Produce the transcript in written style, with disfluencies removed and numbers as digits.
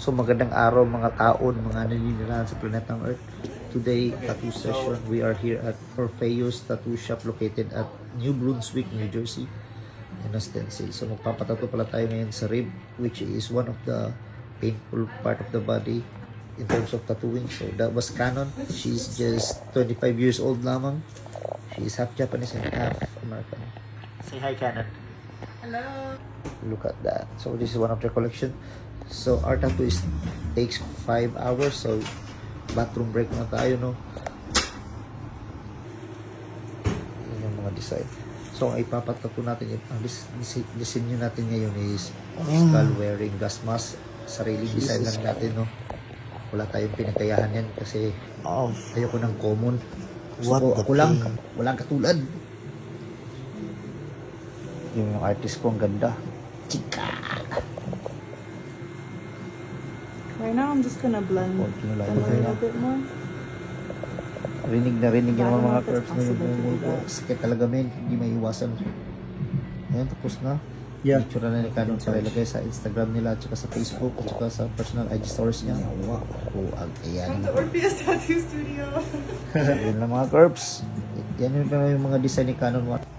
So magandang araw mga taon, mga naninirahan sa planetang Earth. Today, tattoo session. We are here at Orpheus Tattoo Shop located at New Brunswick, New Jersey. And Stencil. So magpapatato pala tayo ngayon sa rib, which is one of the painful part of the body in terms of tattooing. So that was Canon. She's just 25 years old lamang. She is half Japanese and half American. Say hi, Canon. Hello. Look at that. So this is one of their collection. So our tattoo takes 5 hours. So bathroom break na tayo, no? Yan yung mga design. So ang ipapatato natin, ang disenyo natin ngayon is skull wearing gas mask. Sariling design lang natin, no? Wala tayong pinagkayahan yan kasi ayoko ng common. So ako lang, walang katulad. Yung artist ko ang ganda. Chika! Right now, I'm just gonna blend Oh, them kinulay a ko sa'yo. little bit more. Rinig na rinig yung I don't know mga if it's curves na yung possible to do bumul ko. that. Sakit talaga, men. Hindi may iwasan. Ayan, tapos na. Yeah. Picture na ni Canon para ilagay sa Instagram nila at saka sa Facebook at saka sa personal IG stories niya. Wow. Oh, ayan. Come to Orpheus Tattoo Studio. Ayan lang mga curves. Yan yung mga design ni Canon 1.